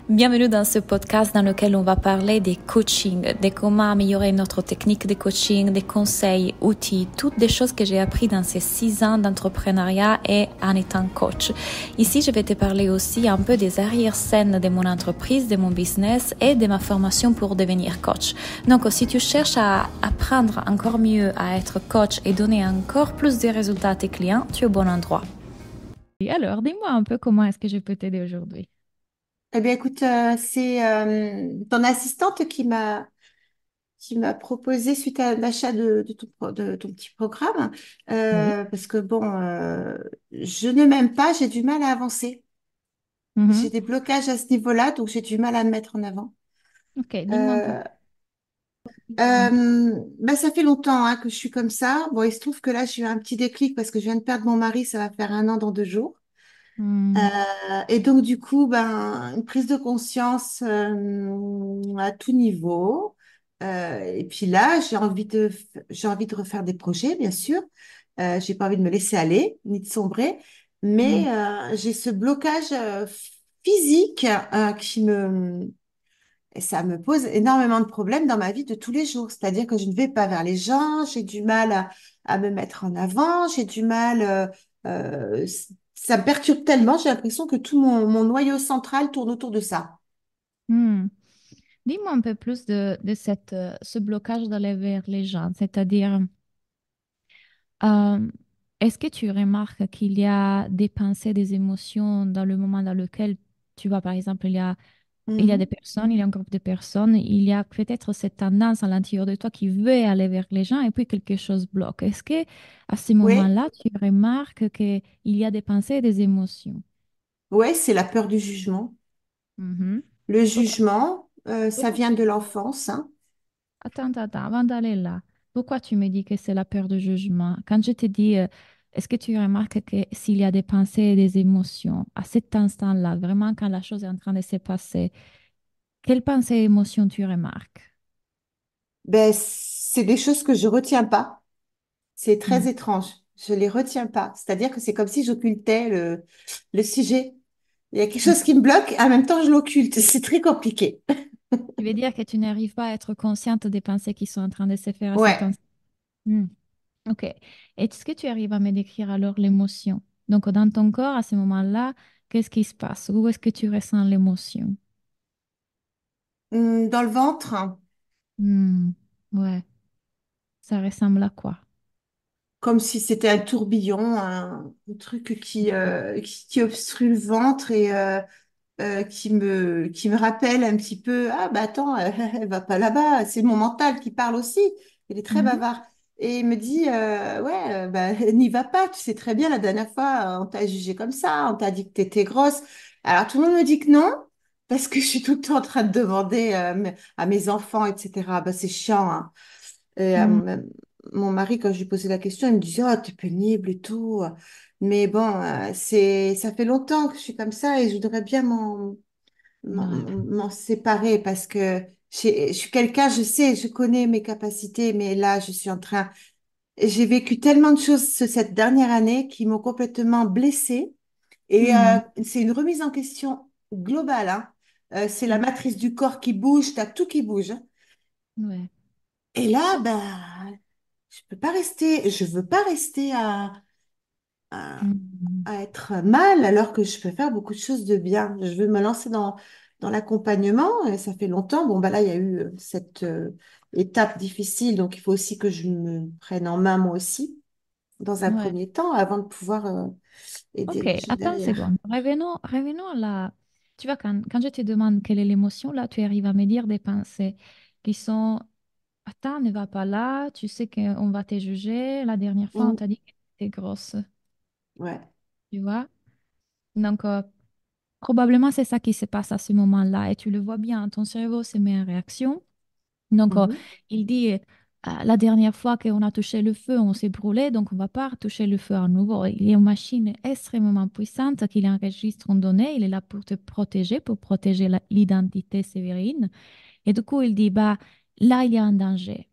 Bienvenue dans ce podcast dans lequel on va parler des coachings, de comment améliorer notre technique de coaching, des conseils, outils, toutes des choses que j'ai appris dans ces 6 ans d'entrepreneuriat et en étant coach. Ici, je vais te parler aussi un peu des arrière-scènes de mon entreprise, de mon business et de ma formation pour devenir coach. Donc, si tu cherches à apprendre encore mieux à être coach et donner encore plus de résultats à tes clients, tu es au bon endroit. Et alors, dis-moi un peu comment est-ce que je peux t'aider aujourd'hui. Eh bien, écoute, c'est ton assistante qui m'a proposé suite à l'achat de ton petit programme, Oui. parce que bon, je ne m'aime pas, j'ai du mal à avancer. J'ai Mhm. des blocages à ce niveau-là, donc j'ai du mal à me mettre en avant. Ok, dis-moi un peu. Euh, ben, ça fait longtemps hein, que je suis comme ça. Bon, il se trouve que là, j'ai eu un petit déclic parce que je viens de perdre mon mari, ça va faire 1 an dans 2 jours. Hmm. Et donc, du coup, ben, une prise de conscience à tout niveau. Et puis là, j'ai envie de refaire des projets, bien sûr. J'ai pas envie de me laisser aller, ni de sombrer. Hmm. Mais j'ai ce blocage physique et ça me pose énormément de problèmes dans ma vie de tous les jours. C'est-à-dire que je ne vais pas vers les gens, j'ai du mal à me mettre en avant, j'ai du mal, ça me perturbe tellement, j'ai l'impression que tout mon noyau central tourne autour de ça. Hmm. Dis-moi un peu plus de ce blocage d'aller vers les gens, c'est-à-dire, euh, est-ce que tu remarques qu'il y a des pensées, des émotions dans le moment dans lequel tu vois, par exemple, il y a des Mhm. personnes, il y a un groupe de personnes, il y a peut-être cette tendance à l'intérieur de toi qui veut aller vers les gens et puis quelque chose bloque. Est-ce que à ce Oui, moment-là, tu remarques qu'il y a des pensées et des émotions? ouais, c'est la peur du jugement. Mhm. Le Pourquoi? jugement, ça Pourquoi vient tu de l'enfance, hein. Attends, avant d'aller là, pourquoi tu me dis que c'est la peur du jugement? Quand je te dis, est-ce que tu remarques que s'il y a des pensées et des émotions à cet instant-là, vraiment quand la chose est en train de se passer, quelles pensées et émotions tu remarques? Ben, c'est des choses que je retiens pas. C'est très Hmm. étrange. Je les retiens pas. C'est-à-dire que c'est comme si j'occultais le sujet. Il y a quelque chose qui me bloque, en même temps je l'occulte. C'est très compliqué. Tu veux dire que tu n'arrives pas à être consciente des pensées qui sont en train de se faire à cet Ouais. instant? Hmm. Ok. Est-ce que tu arrives à me décrire alors l'émotion? Donc, dans ton corps, à ce moment-là, qu'est-ce qui se passe? Où est-ce que tu ressens l'émotion? Dans le ventre, Hmm. Ouais, ça ressemble à quoi? comme si c'était un tourbillon, un truc qui obstrue le ventre et qui me rappelle un petit peu, ah bah attends, elle va pas là-bas. C'est mon mental qui parle aussi. Il est très Mhm. bavard. Et il me dit, ouais, bah, n'y va pas. Tu sais très bien, la dernière fois, on t'a jugé comme ça, on t'a dit que t'étais grosse. Alors tout le monde me dit que non, parce que je suis tout le temps en train de demander à mes enfants, etc. Bah, c'est chiant, hein. Et Hmm. mon mari, quand je lui posais la question, il me disait, oh, t'es pénible et tout. Mais bon, ça fait longtemps que je suis comme ça et je voudrais bien Ouais. m'en séparer parce que je suis quelqu'un, je sais, je connais mes capacités, mais là, je suis en train, j'ai vécu tellement de choses cette dernière année qui m'ont complètement blessée et Hmm. c'est une remise en question globale, hein. C'est la Hmm. matrice du corps qui bouge, t'as tout qui bouge, hein. Ouais. Et là, ben, je veux pas rester à, Hmm. à être mal alors que je peux faire beaucoup de choses de bien. Je veux me lancer dans l'accompagnement et ça fait longtemps. Bon, bah là, il y a eu cette étape difficile, donc il faut aussi que je me prenne en main moi aussi, dans un Ouais. premier temps, avant de pouvoir aider Ok, les gens attends une derrière. seconde. Revenons à la... Tu vois, quand je te demande quelle est l'émotion, là, tu arrives à me dire des pensées qui sont... Attends, ne va pas là, tu sais qu'on va te juger. La dernière fois, on Mm, t'a dit que tu étais grosse, ouais. tu vois? Donc, probablement, c'est ça qui se passe à ce moment-là. Et tu le vois bien, ton cerveau se met en réaction. Donc, Mhm, il dit, la dernière fois qu'on a touché le feu, on s'est brûlé, donc on ne va pas toucher le feu à nouveau. Il y a une machine extrêmement puissante qui enregistre une donnée. Il est là pour te protéger, pour protéger l'identité sévérine. Et du coup, il dit, bah, là, il y a un danger.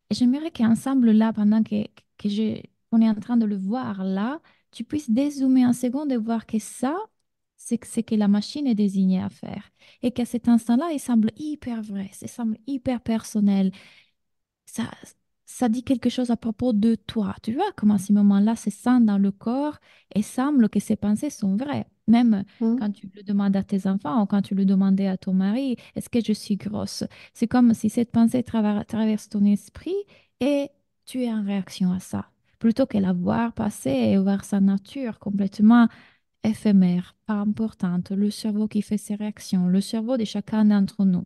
Et j'aimerais qu'ensemble, là, pendant qu'on est en train de le voir là, tu puisses dézoomer un seconde et voir que ça, c'est que la machine est désignée à faire. Et qu'à cet instant-là, il semble hyper vrai, ça semble hyper personnel. Ça, ça dit quelque chose à propos de toi. Tu vois, comme à ce moment-là, c'est sent dans le corps et semble que ces pensées sont vraies. Même quand Mhm. tu le demandes à tes enfants ou quand tu le demandais à ton mari, est-ce que je suis grosse? C'est comme si cette pensée traverse ton esprit et tu es en réaction à ça. Plutôt que la voir passer et voir sa nature complètement éphémère, pas importante, le cerveau qui fait ses réactions, le cerveau de chacun d'entre nous.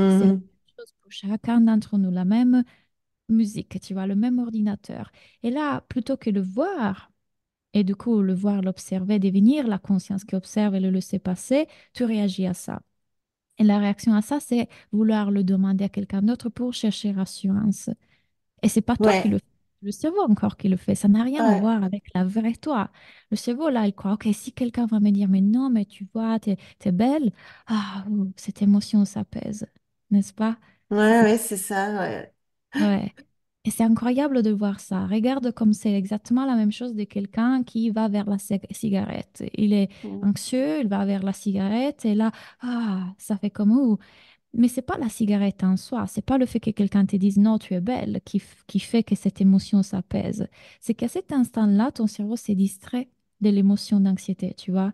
C'est la Mhm. même chose pour chacun d'entre nous, la même musique, tu vois, le même ordinateur. Et là, plutôt que le voir, et du coup, le voir, l'observer, devenir la conscience qui observe et le laisser passer, tu réagis à ça. Et la réaction à ça, c'est vouloir le demander à quelqu'un d'autre pour chercher rassurance. Et c'est pas toi qui le Ouais, fais, le cerveau encore qui le fait. Ça n'a rien à ouais, voir avec la vraie toi. Le cerveau, là, il croit, OK, si quelqu'un va me dire, mais non, mais tu vois, t'es belle, ah, cette émotion s'apaise, n'est-ce pas? ouais, C'est ouais, c'est ça, ouais. ouais. Et c'est incroyable de voir ça. Regarde comme c'est exactement la même chose de quelqu'un qui va vers la cigarette. Il est Mhm. anxieux, il va vers la cigarette et là, ah, ça fait comme ouh. Mais c'est pas la cigarette en soi, c'est pas le fait que quelqu'un te dise non, tu es belle qui fait que cette émotion s'apaise. C'est qu'à cet instant-là, ton cerveau s'est distrait de l'émotion d'anxiété, tu vois.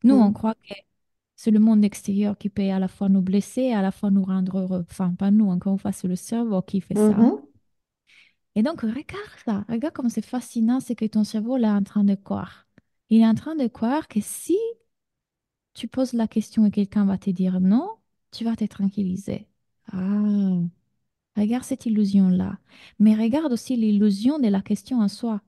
Nous, on Mhm. croit que c'est le monde extérieur qui peut à la fois nous blesser et à la fois nous rendre heureux. Enfin, pas nous, encore une fois, c'est le cerveau qui fait ça. Mhm. Et donc, regarde ça, regarde comme c'est fascinant, c'est que ton cerveau là est en train de croire. Il est en train de croire que si tu poses la question et quelqu'un va te dire non, tu vas te tranquilliser. Ah, regarde cette illusion-là. Mais regarde aussi l'illusion de la question en soi.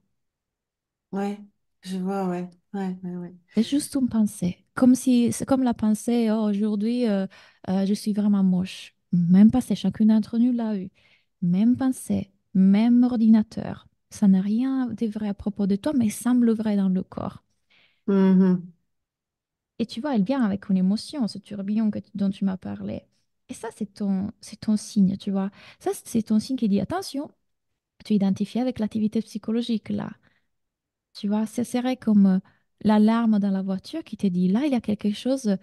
Ouais, je vois, ouais, ouais, ouais, ouais. C'est juste une pensée. Comme si, c'est comme la pensée, oh, aujourd'hui, je suis vraiment moche. Même pensée, chacune d'entre nous l'a eu. Même pensée, même ordinateur. Ça n'a rien de vrai à propos de toi, mais semble vrai dans le corps. Mhm. Et tu vois, elle vient avec une émotion, ce tourbillon dont tu m'as parlé. Et ça, c'est ton signe, tu vois. Ça, c'est ton signe qui dit, attention, tu identifies avec l'activité psychologique, là. Tu vois, ce serait comme l'alarme dans la voiture qui te dit, là, il y a quelque chose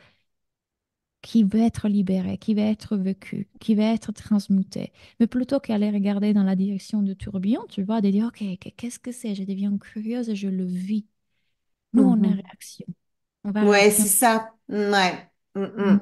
qui veut être libéré, qui veut être vécu, qui veut être transmuté. Mais plutôt qu'aller regarder dans la direction du tourbillon, tu vois, de dire, OK, qu'est-ce que c'est? Je deviens curieuse et je le vis. Nous, on est Mhm. réaction. On va Ouais, réaction. c'est ça. Ouais. Mm. Mhm.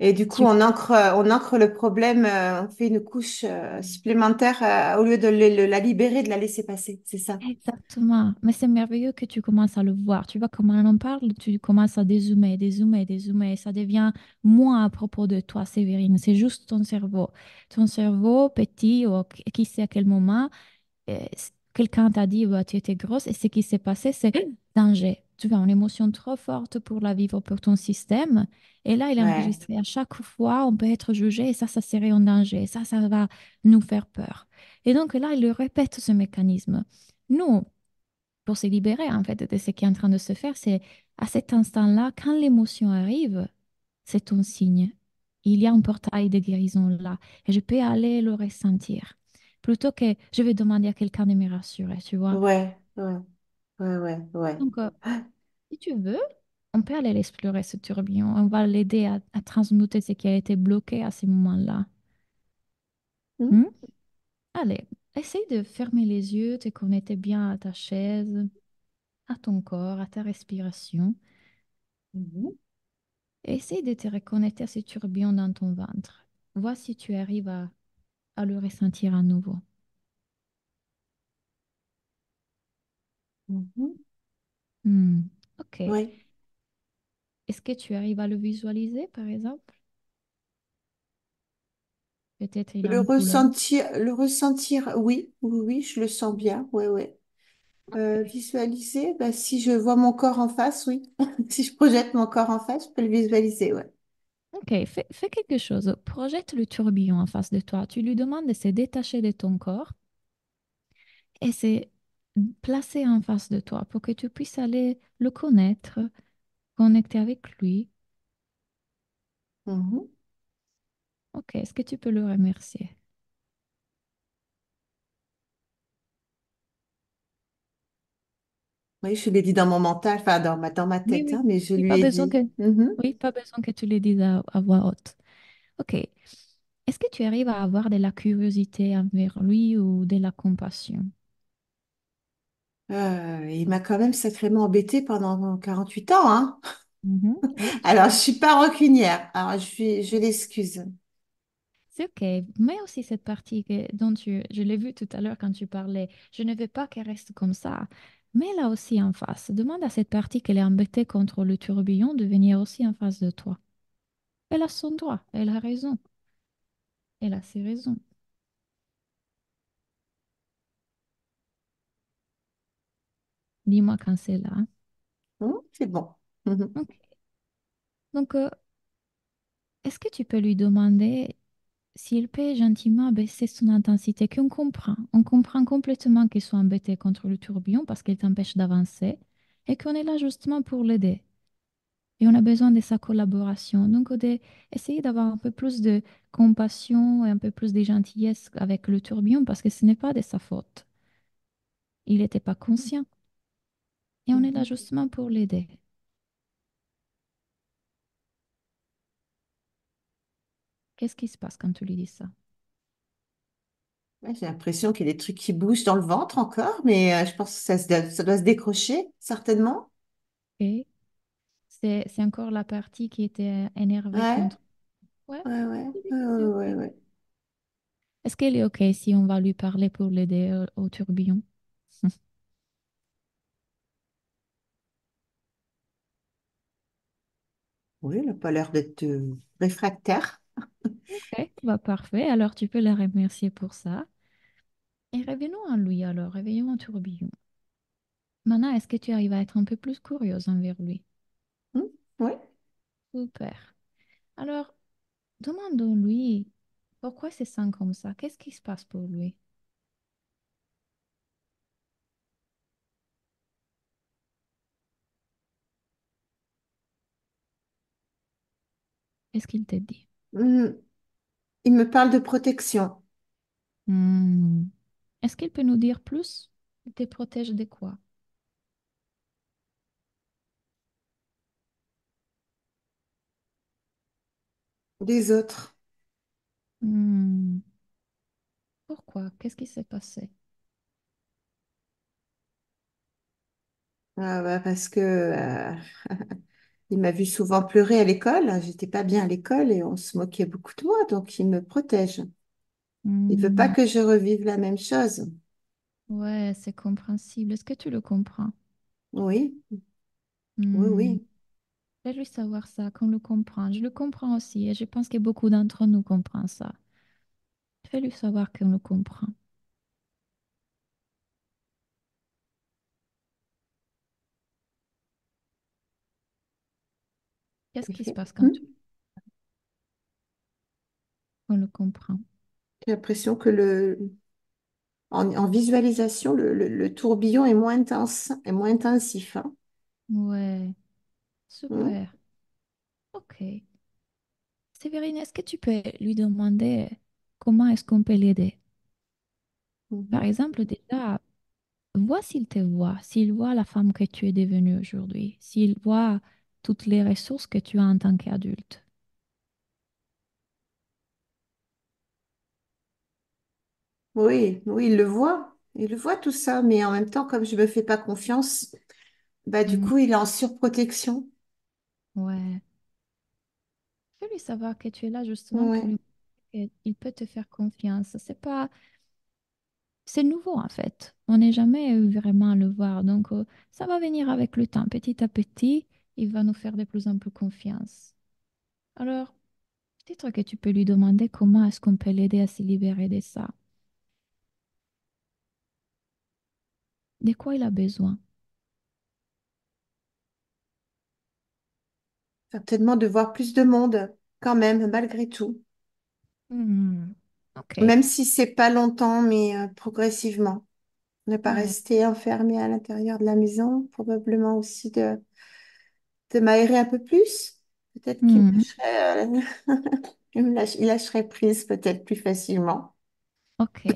Et du coup, Tu on ancre le problème, on fait une couche supplémentaire au lieu de la libérer, de la laisser passer. C'est ça. exactement. Mais c'est merveilleux que tu commences à le voir. Tu vois, comment on en parle, tu commences à dézoomer, dézoomer, dézoomer. Et ça devient moins à propos de toi, Séverine. C'est juste ton cerveau. Ton cerveau petit, ou qui sait à quel moment, quelqu'un t'a dit, bah, tu étais grosse. Et ce qui s'est passé, c'est danger. Tu vois, une émotion trop forte pour la vivre pour ton système. Et là, il est Ouais. enregistré. À chaque fois, on peut être jugé et ça serait en danger. Et ça va nous faire peur. Et donc là, il répète ce mécanisme. Nous, pour se libérer en fait de ce qui est en train de se faire, c'est à cet instant-là, quand l'émotion arrive, c'est ton signe. Il y a un portail de guérison là et je peux aller le ressentir. Plutôt que je vais demander à quelqu'un de me rassurer, tu vois. Ouais. Ouais. Ouais. Ouais. Ouais. Donc, si tu veux, on peut aller l'explorer, ce tourbillon. On va l'aider à transmuter ce qui a été bloqué à ce moment-là. Mhm. Hmm? Allez, essaye de fermer les yeux, te connecter bien à ta chaise, à ton corps, à ta respiration. Mhm. Essaye de te reconnecter à ce tourbillon dans ton ventre. Vois si tu arrives à le ressentir à nouveau. Mhm. Hmm, ok. Ouais. Est-ce que tu arrives à le visualiser, par exemple? Peut-être il a une couleur. Le ressentir, oui, oui, oui, je le sens bien, ouais, ouais. Ok. Visualiser, bah, si je vois mon corps en face, oui. Si je projette mon corps en face, je peux le visualiser, ouais. Ok, fais quelque chose. Projette le tourbillon en face de toi. Tu lui demandes de se détacher de ton corps et c'est placé en face de toi pour que tu puisses aller le connaître, connecter avec lui. Mhm. Ok, est-ce que tu peux le remercier? Oui, je l'ai dit dans mon mental, enfin dans ma Oui, tête, oui. hein, mais je Oui, lui pas ai besoin dit. que, Mhm. oui, pas besoin que tu le dises à voix haute. Ok. Est-ce que tu arrives à avoir de la curiosité envers lui ou de la compassion? Il m'a quand même sacrément embêté pendant 48 ans, hein. Mhm. Oui, Alors, je suis pas rancunière. Alors, je l'excuse. c'est ok. Mais aussi cette partie dont je l'ai vue tout à l'heure quand tu parlais, je ne veux pas qu'elle reste comme ça. Mais là aussi en face, demande à cette partie qu'elle est embêtée contre le tourbillon de venir aussi en face de toi. Elle a son droit, elle a raison, elle a ses raisons. Dis-moi quand c'est là. C'est bon. Mhm. Ok. Donc, est-ce que tu peux lui demander s'il peut gentiment baisser son intensité, qu'on comprend. On comprend complètement qu'il soit embêté contre le tourbillon parce qu'il t'empêche d'avancer et qu'on est là justement pour l'aider. Et on a besoin de sa collaboration. Donc, essayer d'avoir un peu plus de compassion et un peu plus de gentillesse avec le tourbillon parce que ce n'est pas de sa faute. Il n'était pas conscient. Et on est là Mhm. justement pour l'aider. Qu'est-ce qui se passe quand tu lui dis ça? Ouais, j'ai l'impression qu'il y a des trucs qui bougent dans le ventre encore, mais je pense que ça doit se décrocher, certainement. Et c'est encore la partie qui était énervée Ouais, contre. Ouais, ouais. c'est Ouais, ok. ouais. Est-ce qu'elle est OK si on va lui parler pour l'aider au tourbillon? Oui, il n'a pas l'air d'être réfractaire. Ok, bah parfait. Alors tu peux la remercier pour ça. Et revenons à lui alors, revenons au tourbillon. Maintenant, est-ce que tu arrives à être un peu plus curieuse envers lui? Hmm. Oui. Super. Alors, demandons-lui pourquoi il se sent comme ça. Qu'est-ce qui se passe pour lui? Qu'est-ce qu'il te dit? Hmm. Il me parle de protection Hmm. Est-ce qu'il peut nous dire plus? Il te protège de quoi? des autres. Hmm. Pourquoi? Qu'est-ce qui s'est passé? Ah, bah, parce que il m'a vu souvent pleurer à l'école. J'étais pas bien à l'école et on se moquait beaucoup de moi, donc il me protège. Il veut pas Hmm. que je revive la même chose. Ouais, c'est compréhensible. Est-ce que tu le comprends? Oui, oui, Hmm. oui. Fais-lui savoir ça, qu'on le comprend. Je le comprends aussi et je pense que beaucoup d'entre nous comprennent ça. Fais-lui savoir qu'on le comprend. Qu'est-ce qui se Ok. passe quand Hmm. on le comprend? J'ai l'impression que en visualisation, le tourbillon est moins intense, est moins intensif, hein. Ouais, Hmm. super. Ok. Sévérine, est-ce que tu peux lui demander comment est-ce qu'on peut l'aider? Par Mhm. exemple, déjà, vois s'il te voit, s'il voit la femme que tu es devenue aujourd'hui, s'il voit toutes les ressources que tu as en tant qu'adulte. Oui, oui, il le voit. Il le voit tout ça, mais en même temps, comme je me fais pas confiance, bah du Hmm. coup, il est en surprotection. Ouais. Fais-lui savoir que tu es là justement pour Ouais. lui montrer qu'il peut te faire confiance. C'est pas, c'est nouveau en fait. On n'est jamais eu vraiment à le voir. Donc, ça va venir avec le temps. Petit à petit, il va nous faire de plus en plus confiance. Alors, peut-être que tu peux lui demander comment est-ce qu'on peut l'aider à se libérer de ça. De quoi il a besoin. Certainement de voir plus de monde, quand même, malgré tout. Hmm. Ok. Même si c'est pas longtemps, mais progressivement. Ne pas Ouais. rester enfermé à l'intérieur de la maison, probablement aussi de m'aérer un peu plus. Peut-être qu'il me Hmm. lâcherait, il lâcherait prise peut-être plus facilement. Ok.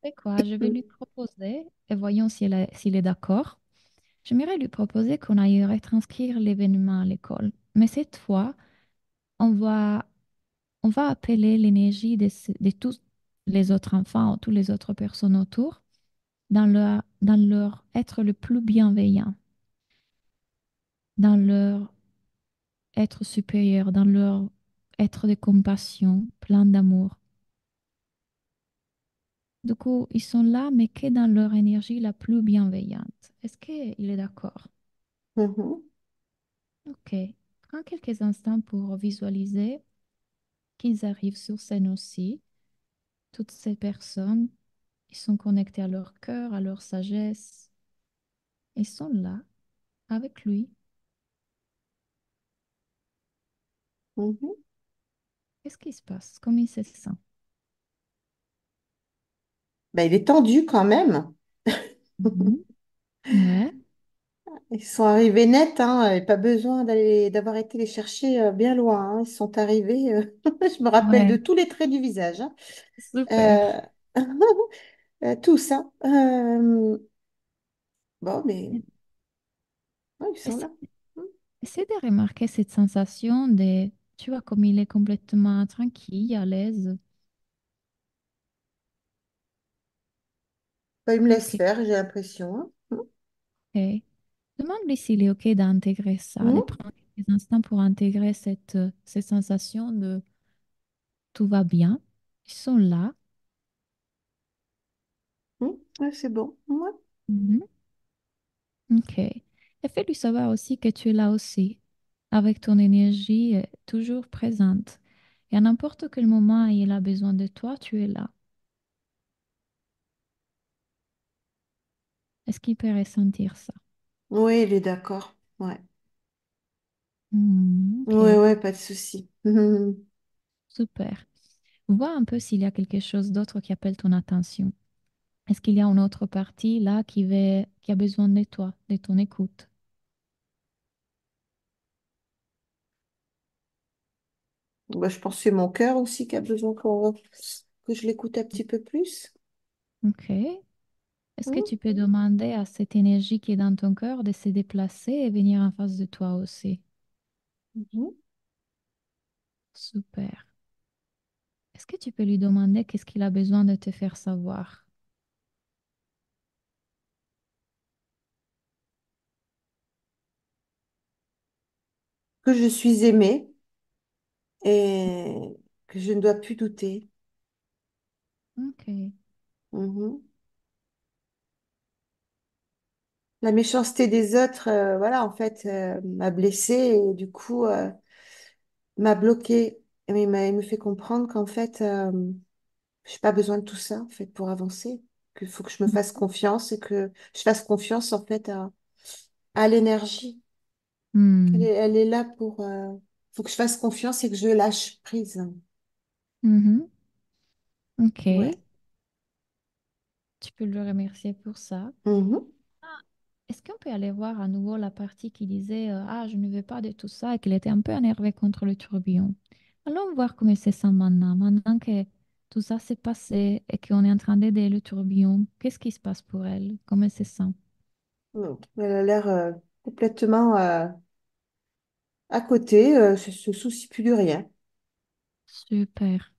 C'est quoi? Je vais lui proposer et voyons s'il est d'accord. J'aimerais lui proposer qu'on aille retranscrire l'événement à l'école. Mais cette fois, on va, on va appeler l'énergie de tous les autres enfants ou toutes les autres personnes autour dans leur être le plus bienveillant, dans leur être supérieur, dans leur être de compassion, plein d'amour. Du coup, ils sont là, mais que dans leur énergie la plus bienveillante. Est-ce qu'il est d'accord? Mhm. Ok. Prends quelques instants pour visualiser qu'ils arrivent sur scène aussi. Toutes ces personnes, ils sont connectés à leur cœur, à leur sagesse. Ils sont là, avec lui. Mhm. Qu'est-ce qui se passe? Comment il se sent? Ben, il est tendu quand même. Mhm. Ouais, Ils sont arrivés net, hein, et pas besoin d'avoir été les chercher bien loin, hein. Ils sont arrivés, je me rappelle de ouais, tous les traits du visage, hein. super. Euh, tous, hein. Bon, mais ouais, ils sont Essa- là. Essaie de remarquer cette sensation de, tu vois, comme il est complètement tranquille, à l'aise. Ben, ils me laissent Ok, faire, j'ai l'impression, hein. ok. Demande-lui s'il est ok d'intégrer ça, de Mhm. prendre quelques instants pour intégrer cette sensation de tout va bien. Ils sont là. Mhm. Ouais, c'est bon. Ouais. Mhm. Ok. Et fais-lui savoir aussi que tu es là aussi, avec ton énergie toujours présente. Et à n'importe quel moment il a besoin de toi, tu es là. Est-ce qu'il peut ressentir ça? Oui, il est d'accord. Ouais. Ouais, Ok, ouais, pas de souci. Mhm. super. Vois un peu s'il y a quelque chose d'autre qui appelle ton attention. Est-ce qu'il y a une autre partie là qui a besoin de toi, de ton écoute? Bah, je pense que c'est mon cœur aussi qui a besoin que je l'écoute un petit peu plus. Ok. Est-ce que Mhm. tu peux demander à cette énergie qui est dans ton cœur de se déplacer et venir en face de toi aussi? Mhm. Super. Est-ce que tu peux lui demander qu'est-ce qu'il a besoin de te faire savoir? Que je suis aimée et que je ne dois plus douter. Ok. Mhm. La méchanceté des autres, voilà, en fait, m'a blessée et du coup, m'a bloquée. Mais il me fait comprendre qu'en fait, j'ai pas besoin de tout ça, en fait, pour avancer. Qu'il faut que je me fasse confiance et que je fasse confiance, en fait, à l'énergie. Hmm. Elle est là pour, faut que je fasse confiance et que je lâche prise. Mhm. Ok. Ouais. Tu peux le remercier pour ça. Mhm. Ah, est-ce qu'on peut aller voir à nouveau la partie qui disait ah, je ne veux pas de tout ça et qu'elle était un peu énervée contre le tourbillon? Allons voir comment c'est ça maintenant. Maintenant que tout ça s'est passé et qu'on est en train d'aider le tourbillon, qu'est-ce qui se passe pour elle? Comment elle se sent? Elle a l'air complètement à côté, se soucie plus de rien. Super.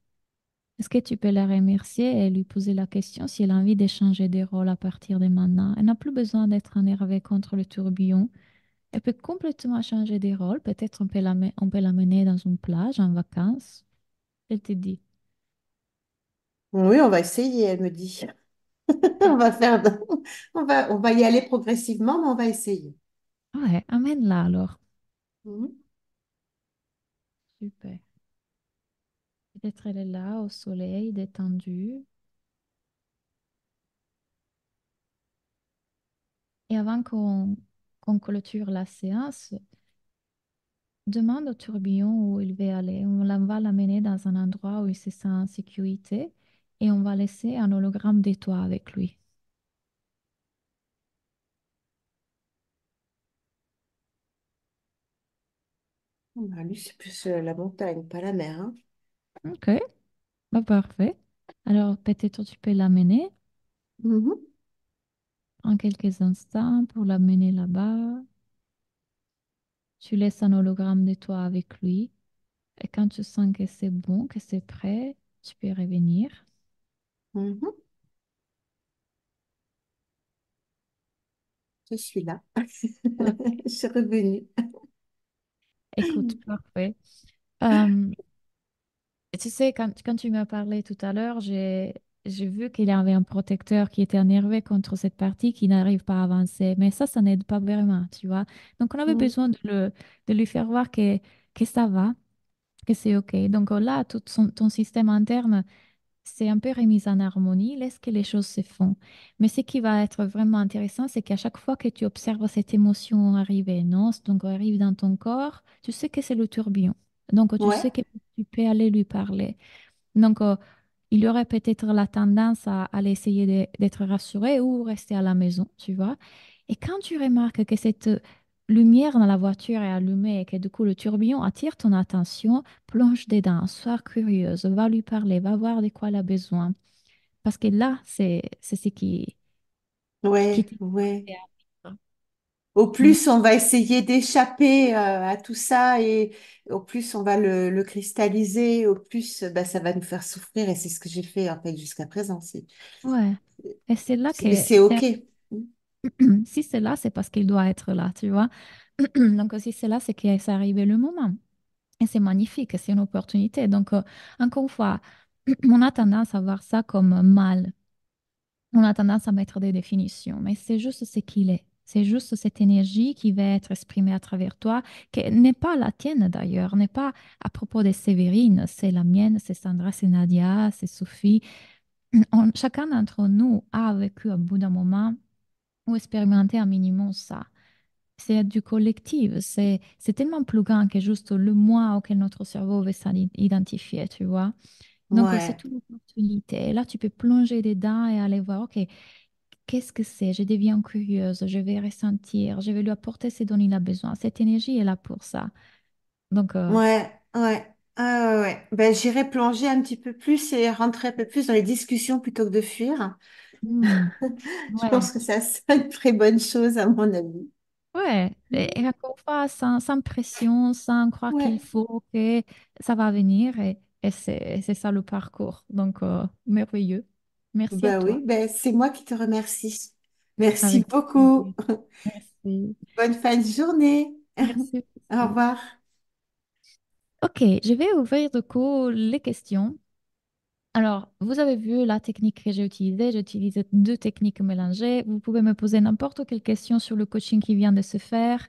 Est-ce que tu peux la remercier et lui poser la question si elle a envie d'échanger des rôles à partir de maintenant? Elle n'a plus besoin d'être énervée contre le tourbillon. Elle peut complètement changer des rôles. Peut-être on peut l'amener dans une plage en vacances. Elle te dit. Oui, on va essayer, elle me dit. On va faire, on va y aller progressivement, mais on va essayer. Ouais, amène-la alors. Mhm. Super. Peut-être elle est là au soleil, détendue. Et avant qu'on clôture la séance, demande au tourbillon où il va aller. Va l'amener dans un endroit où il se sent en sécurité et on va laisser un hologramme de toi avec lui. Ah, lui, c'est plus la montagne, pas la mer, hein. Ok, bah parfait. Alors peut-être tu peux l'amener. Mhm. en quelques instants pour l'amener là-bas. Tu laisses un hologramme de toi avec lui. Et quand tu sens que c'est bon, que c'est prêt, tu peux revenir. Mhm. Je suis là. Ok. Je suis revenue. Écoute, parfait. Euh, Tu sais, quand tu m'as parlé tout à l'heure, j'ai vu qu'il y avait un protecteur qui était énervé contre cette partie qui n'arrive pas à avancer. Mais ça n'aide pas vraiment, tu vois. Donc, on avait Mm. besoin de lui faire voir que ça va, que c'est OK. Donc, là, tout ton système interne, c'est un peu remis en harmonie. Laisse que les choses se font. Mais ce qui va être vraiment intéressant, c'est qu'à chaque fois que tu observes cette émotion arriver, non? Donc, arrive dans ton corps, tu sais que c'est le tourbillon. Donc, tu sais Ouais, que tu peux aller lui parler. Donc, il y aurait peut-être la tendance à aller essayer d'être rassuré ou rester à la maison, tu vois. Et quand tu remarques que cette lumière dans la voiture est allumée et que du coup le tourbillon attire ton attention, plonge dedans, sois curieuse, va lui parler, va voir de quoi elle a besoin. Parce que là, c'est ce qui ouais, t'est ouais. à vivre. Au Mm. plus, on va essayer d'échapper à tout ça et au plus, on va le cristalliser, au plus, bah, ça va nous faire souffrir et c'est ce que j'ai fait en fait jusqu'à présent. Ouais. Et c'est là Et que, c'est OK. si c'est là, c'est parce qu'il doit être là, tu vois. Donc, si c'est là, c'est que c'est arrivé le moment. Et c'est magnifique, c'est une opportunité. Donc, encore une fois, on a tendance à voir ça comme mal. On a tendance à mettre des définitions, mais c'est juste ce qu'il est. C'est juste cette énergie qui va être exprimée à travers toi, qui n'est pas la tienne d'ailleurs, n'est pas à propos de Séverine, c'est la mienne, c'est Sandra, c'est Nadia, c'est Sophie. Chacun d'entre nous a vécu à bout d'un moment ou expérimenté un minimum ça. C'est du collectif, c'est tellement plus grand que juste le moi auquel notre cerveau veut s'identifier, tu vois. Donc, c'est Ouais, toute l'opportunité. Et là, tu peux plonger dedans et aller voir, OK, qu'est-ce que c'est? Je deviens curieuse, je vais ressentir, je vais lui apporter ce dont il a besoin. Cette énergie est là pour ça. Donc, ouais, ouais. Ah, ouais, ouais. Ben, j'irai plonger un petit peu plus et rentrer un peu plus dans les discussions plutôt que de fuir. hmm, Je ouais, pense que ça serait une très bonne chose à mon avis. ouais. Et encore une fois, sans pression, sans croire qu'il Ouais, faut que ça va venir. Et c'est ça le parcours. Donc, merveilleux. Merci à bah toi. oui, ben, c'est moi qui te remercie. Merci Avec beaucoup. plaisir. Merci. Bonne fin de journée. Merci Au aussi. revoir. Ok, je vais ouvrir du coup les questions. Alors, vous avez vu la technique que j'ai utilisée. J'ai utilisé deux techniques mélangées. Vous pouvez me poser n'importe quelle question sur le coaching qui vient de se faire.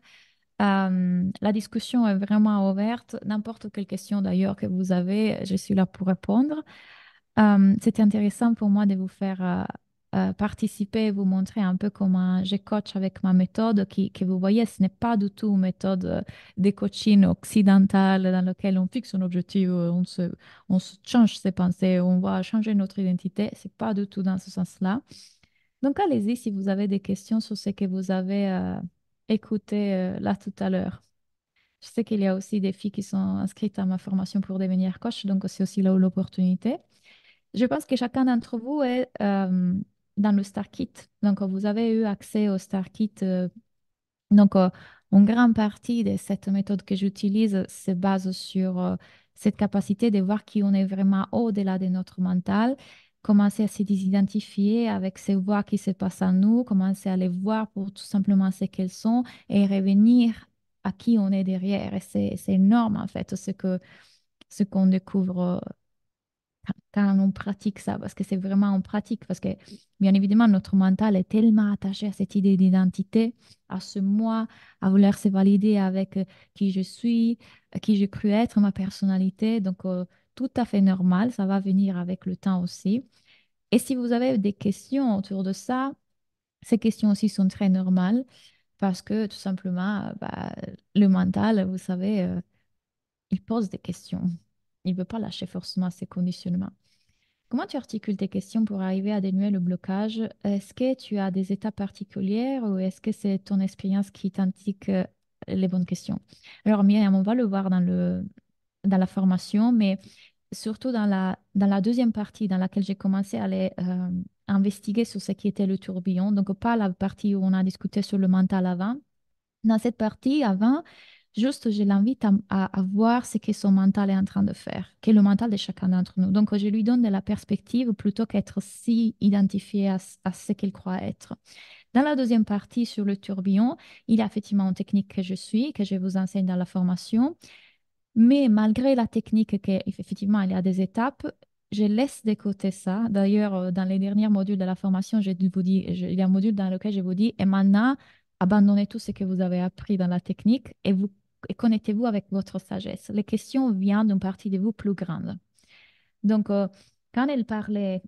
La discussion est vraiment ouverte. N'importe quelle question d'ailleurs que vous avez, je suis là pour répondre. C'était intéressant pour moi de vous faire participer, vous montrer un peu comment je coach avec ma méthode, que vous voyez, ce n'est pas du tout une méthode de coaching occidentale dans laquelle on fixe un objectif, on se change ses pensées, on va changer notre identité. C'est pas du tout dans ce sens-là. Donc, allez-y si vous avez des questions sur ce que vous avez écouté là tout à l'heure. Je sais qu'il y a aussi des filles qui sont inscrites à ma formation pour devenir coach, donc c'est aussi là où l'opportunité. Je pense que chacun d'entre vous est dans le Star Kit. Donc, vous avez eu accès au Star Kit. Donc, une grande partie de cette méthode que j'utilise se base sur cette capacité de voir qui on est vraiment au-delà de notre mental, commencer à se désidentifier avec ces voix qui se passent en nous, commencer à les voir pour tout simplement ce qu'elles sont et revenir à qui on est derrière. Et c'est énorme, en fait, ce qu'on découvre quand on pratique ça, parce que c'est vraiment en pratique, parce que bien évidemment, notre mental est tellement attaché à cette idée d'identité, à ce moi, à vouloir se valider avec qui je suis, qui j'ai cru être, ma personnalité. Donc, tout à fait normal, ça va venir avec le temps aussi. Et si vous avez des questions autour de ça, ces questions aussi sont très normales, parce que tout simplement, bah, le mental, vous savez, il pose des questions. Il ne veut pas lâcher forcément ses conditionnements. Comment tu articules tes questions pour arriver à dénouer le blocage? Est-ce que tu as des étapes particulières ou est-ce que c'est ton expérience qui t'indique les bonnes questions? Alors, Myriam, on va le voir dans la formation, mais surtout dans la deuxième partie dans laquelle j'ai commencé à aller investiguer sur ce qui était le tourbillon, donc pas la partie où on a discuté sur le mental avant. Dans cette partie avant, juste je l'invite à voir ce que son mental est en train de faire, qu'est le mental de chacun d'entre nous. Donc je lui donne de la perspective plutôt qu'être si identifié à ce qu'il croit être. Dans la deuxième partie sur le tourbillon, il y a effectivement une technique que je suis, que je vous enseigne dans la formation. Mais malgré la technique, qu'effectivement, il y a des étapes, je laisse de côté ça. D'ailleurs, dans les derniers modules de la formation, il y a un module dans lequel je vous dis, et maintenant, abandonnez tout ce que vous avez appris dans la technique et connectez-vous avec votre sagesse. Les questions viennent d'une partie de vous plus grande. Donc, quand elle parlait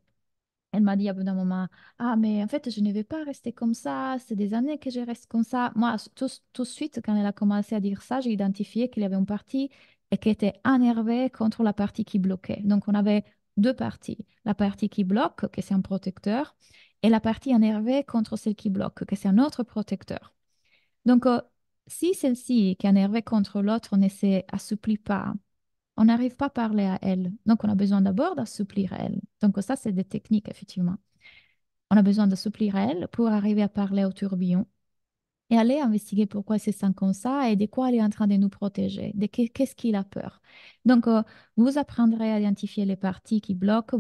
elle m'a dit à bout d'un moment, ah, mais en fait, je ne vais pas rester comme ça, c'est des années que je reste comme ça. Moi, tout de suite, quand elle a commencé à dire ça, j'ai identifié qu'il y avait une partie et qui était énervée contre la partie qui bloquait. Donc, on avait deux parties. La partie qui bloque, que c'est un protecteur, et la partie énervée contre celle qui bloque, que c'est un autre protecteur. Donc, si celle-ci qui est énervée contre l'autre ne s'assouplit pas, on n'arrive pas à parler à elle. Donc, on a besoin d'abord d'assouplir elle. Donc, ça, c'est des techniques, effectivement. On a besoin d'assouplir elle pour arriver à parler au tourbillon et aller investiguer pourquoi elle se sent comme ça et de quoi elle est en train de nous protéger, qu'est-ce qu'il a peur. Donc, vous apprendrez à identifier les parties qui bloquent,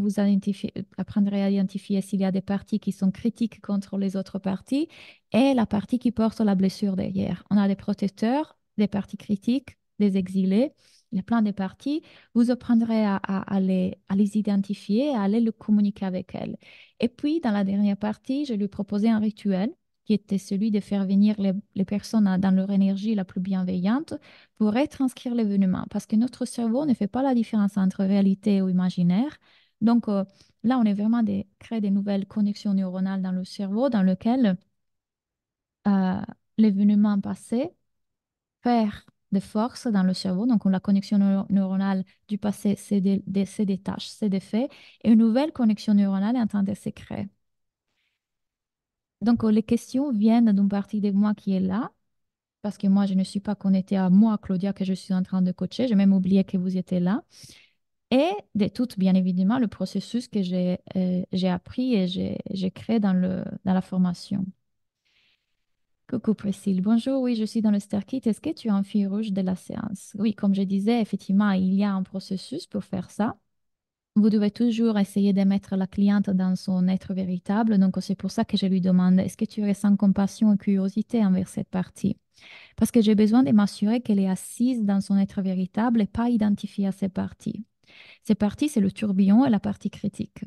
apprendrez à identifier s'il y a des parties qui sont critiques contre les autres parties et la partie qui porte la blessure derrière. On a des protecteurs, des parties critiques, des exilés. Il y a plein de parties. Vous apprendrez à les identifier, à aller le communiquer avec elles. Et puis, dans la dernière partie, je lui proposais un rituel qui était celui de faire venir les personnes dans leur énergie la plus bienveillante pour retranscrire l'événement. Parce que notre cerveau ne fait pas la différence entre réalité ou imaginaire. Donc là, on est vraiment créer des nouvelles connexions neuronales dans le cerveau dans lesquelles euh, l'événement passé perd de force dans le cerveau. Donc la connexion neuronale du passé se détache, se défait, et une nouvelle connexion neuronale est en train de se créer. Donc, les questions viennent d'une partie de moi qui est là, parce que moi, je ne suis pas connectée à moi, Claudia, que je suis en train de coacher. J'ai même oublié que vous étiez là. Et de tout, bien évidemment, le processus que j'ai appris et j'ai créé dans la formation. Coucou Priscille, bonjour, oui, je suis dans le Kit. Est-ce que tu as un fil rouge de la séance? Oui, comme je disais, effectivement, il y a un processus pour faire ça. Vous devez toujours essayer de mettre la cliente dans son être véritable. Donc, c'est pour ça que je lui demande, est-ce que tu ressens compassion et curiosité envers cette partie? Parce que j'ai besoin de m'assurer qu'elle est assise dans son être véritable et pas identifiée à ces parties. Ces parties, c'est le tourbillon et la partie critique.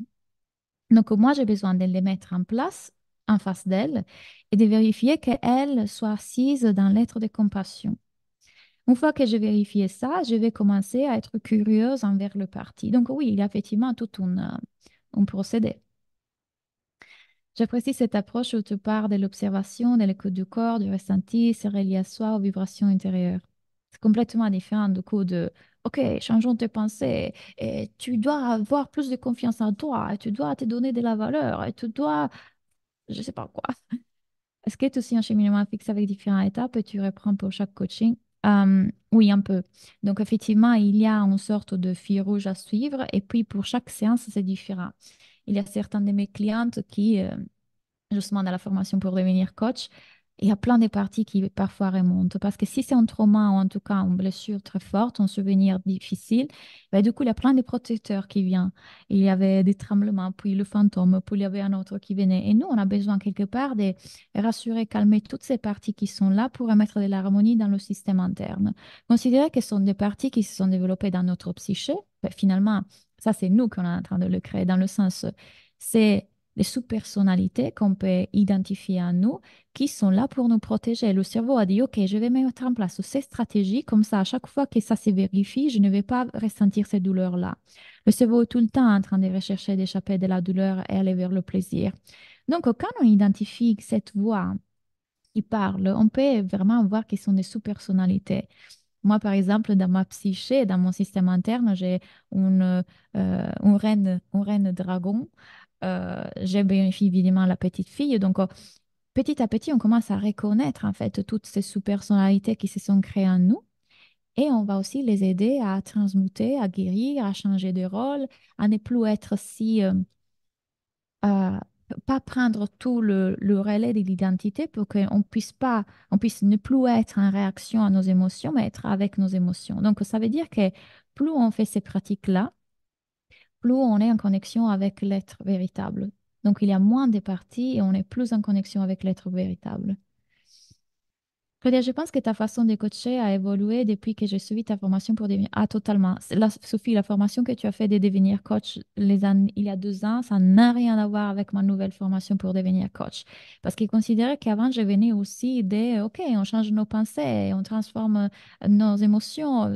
Donc, moi, j'ai besoin de les mettre en place en face d'elle et de vérifier qu'elle soit assise dans l'être de compassion. Une fois que j'ai vérifié ça, je vais commencer à être curieuse envers le parti. Donc oui, il y a effectivement tout un procédé. J'apprécie cette approche où tu pars de l'observation, de l'écoute du corps, du ressenti, c'est relié à soi, aux vibrations intérieures. C'est complètement différent du coup de OK, changeons tes pensées, et tu dois avoir plus de confiance en toi, et tu dois te donner de la valeur, et tu dois, je sais pas quoi. Est-ce que tu aussi un cheminement fixe avec différentes étapes et tu reprends pour chaque coaching? Oui, un peu. Donc, effectivement, il y a une sorte de fil rouge à suivre et puis pour chaque séance, c'est différent. Il y a certains de mes clientes qui, justement dans la formation pour devenir coach, il y a plein de parties qui parfois remontent. Parce que si c'est un trauma ou en tout cas une blessure très forte, un souvenir difficile, ben, du coup, il y a plein de protecteurs qui viennent. Il y avait des tremblements, puis le fantôme, puis il y avait un autre qui venait. Et nous, on a besoin quelque part de rassurer, calmer toutes ces parties qui sont là pour remettre de l'harmonie dans le système interne. Considérer que ce sont des parties qui se sont développées dans notre psyché, ben, finalement, ça, c'est nous qu'on est en train de le créer, dans le sens, c'est les sous-personnalités qu'on peut identifier en nous qui sont là pour nous protéger. Le cerveau a dit, OK, je vais mettre en place ces stratégies, comme ça, à chaque fois que ça se vérifie, je ne vais pas ressentir ces douleurs-là. Le cerveau est tout le temps en train de rechercher d'échapper de la douleur et aller vers le plaisir. Donc, quand on identifie cette voix qui parle, on peut vraiment voir qu'ils sont des sous-personnalités. Moi, par exemple, dans ma psyché, dans mon système interne, j'ai une reine dragon. J'ai bien évidemment la petite fille. Donc, petit à petit, on commence à reconnaître en fait toutes ces sous-personnalités qui se sont créées en nous. Et on va aussi les aider à transmuter, à guérir, à changer de rôle, à ne plus être si à pas prendre tout le relais de l'identité pour qu'on puisse pas, on puisse ne plus être en réaction à nos émotions, mais être avec nos émotions. Donc, ça veut dire que plus on fait ces pratiques-là, plus on est en connexion avec l'être véritable. Donc, il y a moins de parties et on est plus en connexion avec l'être véritable. Claudia, je pense que ta façon de coacher a évolué depuis que j'ai suivi ta formation pour devenir... Ah, totalement. Sophie, la formation que tu as fait de devenir coach il y a 2 ans, ça n'a rien à voir avec ma nouvelle formation pour devenir coach. Parce qu'ils considéraient qu'avant, je venais aussi de, OK, on change nos pensées, on transforme nos émotions.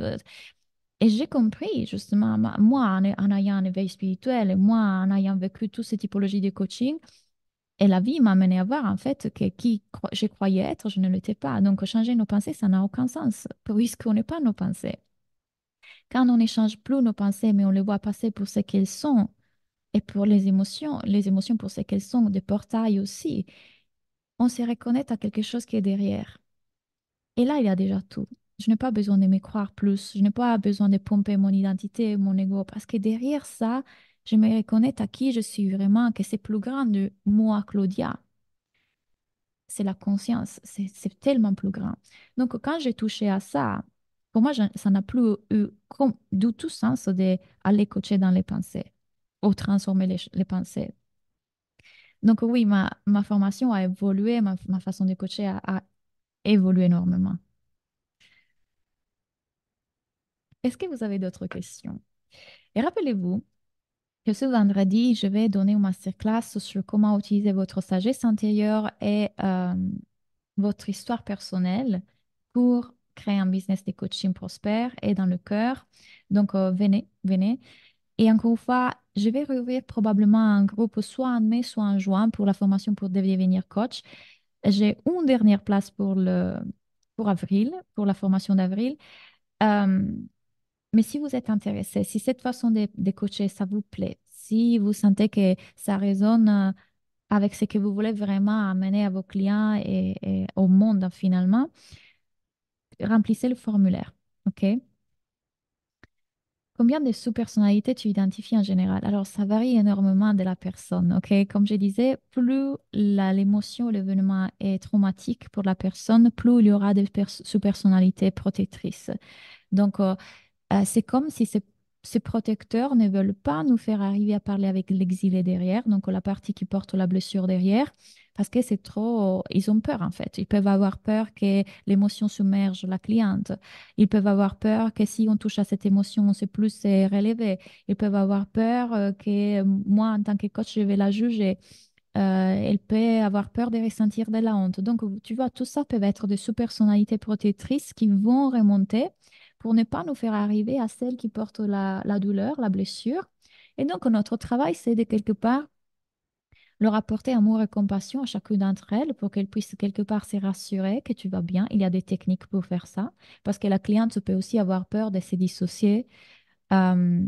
Et j'ai compris, justement, moi, en ayant un éveil spirituel, et moi, en ayant vécu toutes ces typologies de coaching, et la vie m'a amené à voir en fait que je croyais être, je ne l'étais pas. Donc changer nos pensées, ça n'a aucun sens, puisqu'on n'est pas nos pensées. Quand on n'échange plus nos pensées, mais on les voit passer pour ce qu'elles sont, et pour les émotions pour ce qu'elles sont, des portails aussi, on se reconnecte à quelque chose qui est derrière. Et là, il y a déjà tout. Je n'ai pas besoin de me croire plus, je n'ai pas besoin de pomper mon identité, mon ego, parce que derrière ça, je me reconnais à qui je suis vraiment, que c'est plus grand de moi, Claudia. C'est la conscience, c'est tellement plus grand. Donc, quand j'ai touché à ça, pour moi, ça n'a plus eu du tout sens d'aller coacher dans les pensées ou transformer les pensées. Donc, oui, ma formation a évolué, ma façon de coacher a évolué énormément. Est-ce que vous avez d'autres questions? Et rappelez-vous que ce vendredi, je vais donner une masterclass sur comment utiliser votre sagesse intérieure et votre histoire personnelle pour créer un business de coaching prospère et dans le cœur. Donc, venez, venez. Et encore une fois, je vais rouvrir probablement un groupe soit en mai, soit en juin pour la formation pour devenir coach. J'ai une dernière place pour avril, pour la formation d'avril. Euh, mais si vous êtes intéressé, si cette façon de coacher, ça vous plaît, si vous sentez que ça résonne avec ce que vous voulez vraiment amener à vos clients et au monde finalement, remplissez le formulaire. OK? Combien de sous-personnalités tu identifies en général? Alors, ça varie énormément de la personne. OK? Comme je disais, plus l'émotion, l'événement est traumatique pour la personne, plus il y aura des sous-personnalités protectrices. Donc, c'est comme si ces protecteurs ne veulent pas nous faire arriver à parler avec l'exilé derrière, donc la partie qui porte la blessure derrière, parce que c'est trop... Ils ont peur en fait. Ils peuvent avoir peur que l'émotion submerge la cliente. Ils peuvent avoir peur que si on touche à cette émotion, on ne sait plus se relever. Ils peuvent avoir peur que moi, en tant que coach, je vais la juger. Elle peut avoir peur de ressentir de la honte. Donc, tu vois, tout ça peut être des sous-personnalités protectrices qui vont remonter pour ne pas nous faire arriver à celle qui porte la douleur, la blessure. Et donc, notre travail, c'est de quelque part leur apporter amour et compassion à chacune d'entre elles pour qu'elles puissent quelque part se rassurer que tu vas bien. Il y a des techniques pour faire ça parce que la cliente peut aussi avoir peur de se dissocier. Euh,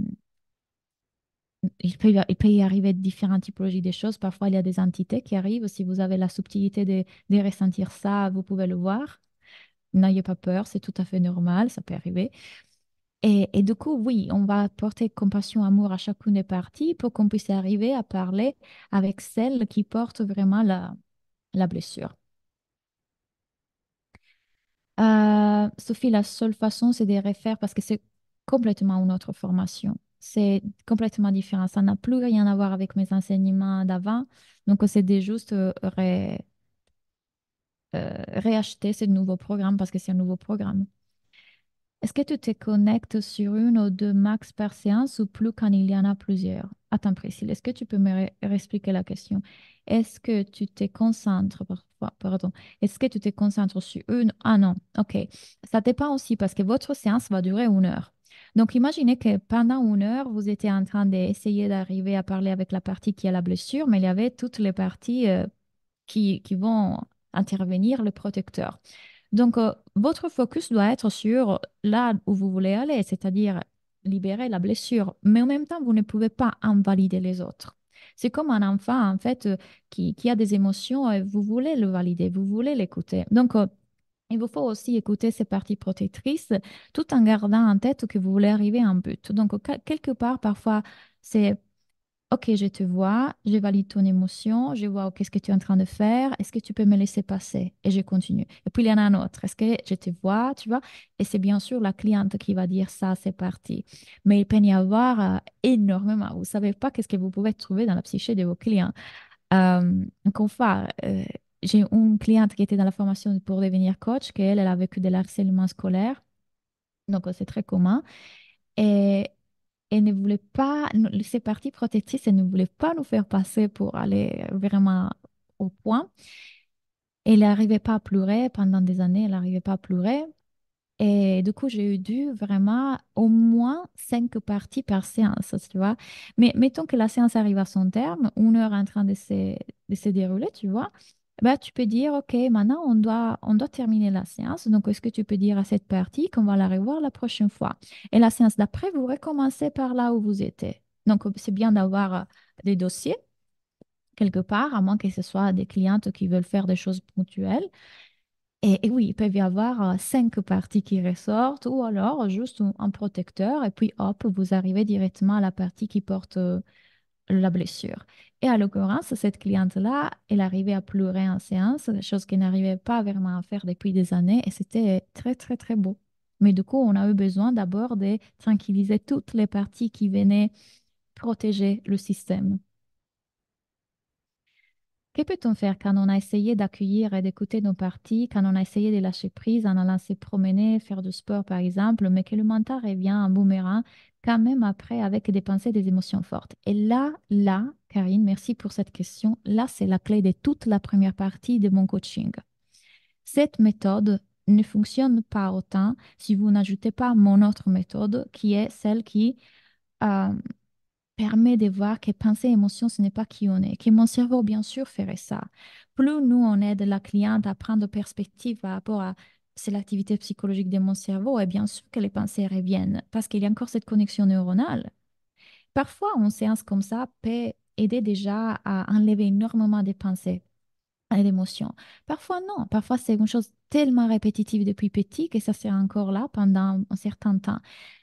il peut y arriver différentes typologies des choses. Parfois, il y a des entités qui arrivent. Si vous avez la subtilité de ressentir ça, vous pouvez le voir. N'ayez pas peur, c'est tout à fait normal, ça peut arriver. Et du coup, oui, on va porter compassion, amour à chacune des parties pour qu'on puisse arriver à parler avec celle qui porte vraiment la blessure. Sophie, la seule façon, c'est de refaire parce que c'est complètement une autre formation. C'est complètement différent. Ça n'a plus rien à voir avec mes enseignements d'avant. Donc, c'est de juste réacheter ce nouveau programme parce que c'est un nouveau programme. Est-ce que tu te connectes sur une ou deux max par séance ou plus quand il y en a plusieurs? Attends, Priscille, est-ce que tu peux me réexpliquer la question? Est-ce que tu te concentres, pardon, est-ce que tu te concentres sur une? Ah non, ok. Ça dépend aussi parce que votre séance va durer 1 heure. Donc, imaginez que pendant 1 heure, vous étiez en train d'essayer d'arriver à parler avec la partie qui a la blessure, mais il y avait toutes les parties qui vont intervenir, le protecteur. Donc, votre focus doit être sur là où vous voulez aller, c'est-à-dire libérer la blessure. Mais en même temps, vous ne pouvez pas invalider les autres. C'est comme un enfant, en fait, qui a des émotions et vous voulez le valider, vous voulez l'écouter. Donc, Il vous faut aussi écouter ces parties protectrices tout en gardant en tête que vous voulez arriver à un but. Donc, quelque part, parfois, c'est OK, je te vois, je valide ton émotion, je vois qu'est-ce que tu es en train de faire, est-ce que tu peux me laisser passer? Et je continue. Et puis il y en a un autre, est-ce que je te vois, tu vois? Et c'est bien sûr la cliente qui va dire ça, c'est parti. Mais il peut y avoir énormément. Vous ne savez pas qu'est-ce que vous pouvez trouver dans la psyché de vos clients. Qu'on fait, j'ai une cliente qui était dans la formation pour devenir coach, qu'elle, elle a vécu de l'harcèlement scolaire, donc c'est très commun. Et elle ne voulait pas, ces parties protectrices, elle ne voulait pas nous faire passer pour aller vraiment au point. Elle n'arrivait pas à pleurer pendant des années, elle n'arrivait pas à pleurer. Et du coup, j'ai eu dû vraiment au moins 5 parties par séance, tu vois. Mais mettons que la séance arrive à son terme, 1 heure en train de se dérouler, tu vois. Bah, tu peux dire, OK, maintenant on doit terminer la séance. Donc, est-ce que tu peux dire à cette partie qu'on va la revoir la prochaine fois? Et la séance d'après, vous recommencez par là où vous étiez. Donc, c'est bien d'avoir des dossiers quelque part, à moins que ce soit des clientes qui veulent faire des choses ponctuelles. Et oui, il peut y avoir 5 parties qui ressortent ou alors juste un protecteur et puis hop, vous arrivez directement à la partie qui porte la blessure. Et à l'occurrence, cette cliente-là, elle arrivait à pleurer en séance, chose qu'elle n'arrivait pas vraiment à faire depuis des années et c'était très, très, très beau. Mais du coup, on a eu besoin d'abord de tranquilliser toutes les parties qui venaient protéger le système. Que peut-on faire quand on a essayé d'accueillir et d'écouter nos parties, quand on a essayé de lâcher prise en allant se promener, faire du sport par exemple, mais que le mental revient en boomerang quand même après avec des pensées, des émotions fortes? Et là, Karine, merci pour cette question. Là, c'est la clé de toute la première partie de mon coaching. Cette méthode ne fonctionne pas autant si vous n'ajoutez pas mon autre méthode qui est celle qui euh, permet de voir que pensée et émotion, ce n'est pas qui on est, que mon cerveau, bien sûr, ferait ça. Plus nous, on aide la cliente à prendre perspective par rapport à c'est l'activité psychologique de mon cerveau, et bien sûr que les pensées reviennent, parce qu'il y a encore cette connexion neuronale. Parfois, une séance comme ça peut aider déjà à enlever énormément de pensées et d'émotions. Parfois, non. Parfois, c'est une chose tellement répétitive depuis petit que ça sert encore là pendant un certain temps.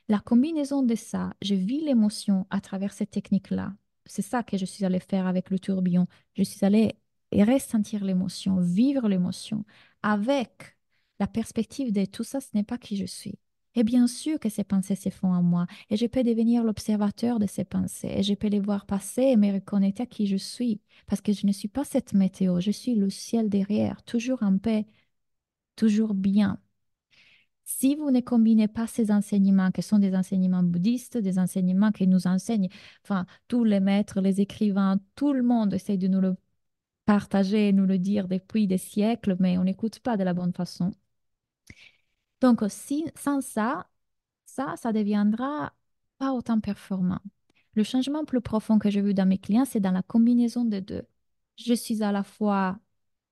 La combinaison de ça, je vis l'émotion à travers cette technique-là. C'est ça que je suis allée faire avec le tourbillon. Je suis allée ressentir l'émotion, vivre l'émotion avec la perspective de tout ça, ce n'est pas qui je suis. Et bien sûr que ces pensées se font en moi, et je peux devenir l'observateur de ces pensées, et je peux les voir passer et me reconnaître à qui je suis. Parce que je ne suis pas cette météo, je suis le ciel derrière, toujours en paix, toujours bien. Si vous ne combinez pas ces enseignements, qui sont des enseignements bouddhistes, des enseignements qui nous enseignent, enfin, tous les maîtres, les écrivains, tout le monde essaie de nous le partager, nous le dire depuis des siècles, mais on n'écoute pas de la bonne façon. Donc, si, sans ça, ça deviendra pas autant performant. Le changement plus profond que j'ai vu dans mes clients, c'est dans la combinaison des deux. Je suis à la fois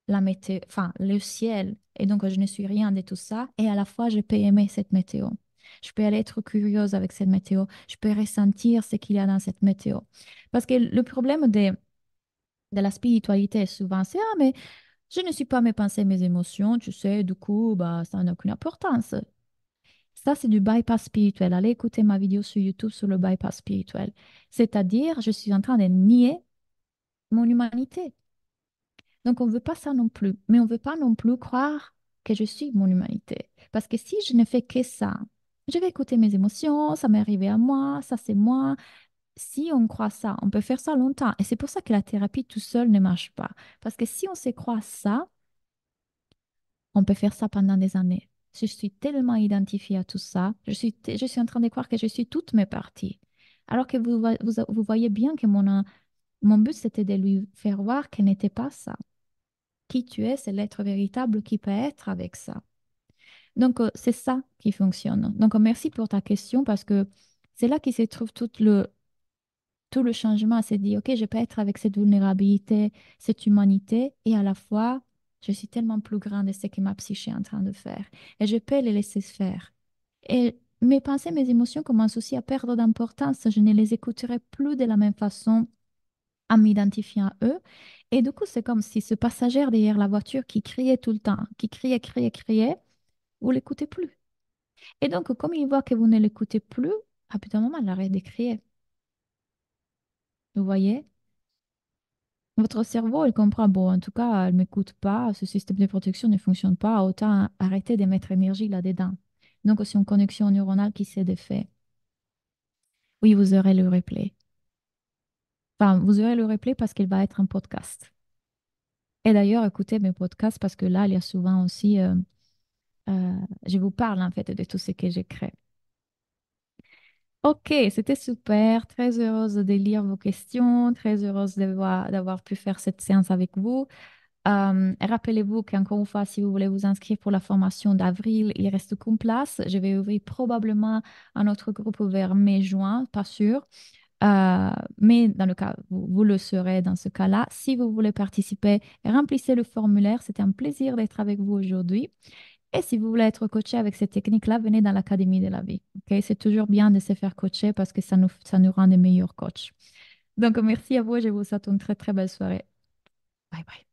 la météo, enfin, le ciel, et donc je ne suis rien de tout ça, et à la fois je peux aimer cette météo. Je peux aller être curieuse avec cette météo. Je peux ressentir ce qu'il y a dans cette météo. Parce que le problème de la spiritualité, souvent, c'est, ah, mais je ne suis pas mes pensées, mes émotions, tu sais, du coup, bah, ça n'a aucune importance. Ça, c'est du bypass spirituel. Allez écouter ma vidéo sur YouTube sur le bypass spirituel. C'est-à-dire, je suis en train de nier mon humanité. Donc, on ne veut pas ça non plus. Mais on ne veut pas non plus croire que je suis mon humanité. Parce que si je ne fais que ça, je vais écouter mes émotions, ça m'est arrivé à moi, ça c'est moi. Si on croit ça, on peut faire ça longtemps. Et c'est pour ça que la thérapie tout seul ne marche pas. Parce que si on se croit ça, on peut faire ça pendant des années. Je suis tellement identifiée à tout ça. Je suis en train de croire que je suis toutes mes parties. Alors que vous voyez bien que mon but, c'était de lui faire voir qu'elle n'était pas ça. Qui tu es, c'est l'être véritable qui peut être avec ça. Donc, c'est ça qui fonctionne. Donc, merci pour ta question parce que c'est là qu'il se trouve tout le changement. C'est dit, OK, je peux être avec cette vulnérabilité, cette humanité, et à la fois, je suis tellement plus grande de ce que ma psyché est en train de faire. Et je peux les laisser se faire. Et mes pensées, mes émotions commencent aussi à perdre d'importance. Je ne les écouterai plus de la même façon en m'identifiant à eux. Et du coup, c'est comme si ce passager derrière la voiture qui criait tout le temps, qui criait, criait, criait, vous l'écoutez plus. Et donc, comme il voit que vous ne l'écoutez plus, à bout d'un moment, il arrête de crier. Vous voyez? Votre cerveau, il comprend, bon, en tout cas, elle ne m'écoute pas, ce système de protection ne fonctionne pas, autant arrêter de mettre énergie là-dedans. Donc, c'est une connexion neuronale qui s'est défaite. Oui, vous aurez le replay. Enfin, vous aurez le replay parce qu'il va être un podcast. Et d'ailleurs, écoutez mes podcasts parce que là, il y a souvent aussi, je vous parle en fait de tout ce que j'ai créé. Ok, c'était super. Très heureuse de lire vos questions, très heureuse d'avoir pu faire cette séance avec vous. Rappelez-vous qu'encore une fois, si vous voulez vous inscrire pour la formation d'avril, il reste qu'une place. Je vais ouvrir probablement un autre groupe vers mai-juin, pas sûr. Mais dans le cas, vous le serez dans ce cas-là. Si vous voulez participer, remplissez le formulaire. C'était un plaisir d'être avec vous aujourd'hui. Et si vous voulez être coaché avec ces techniques-là, venez dans l'Académie de la vie. Ok? C'est toujours bien de se faire coacher parce que ça nous rend des meilleurs coachs. Donc, merci à vous et je vous souhaite une très, très belle soirée. Bye bye.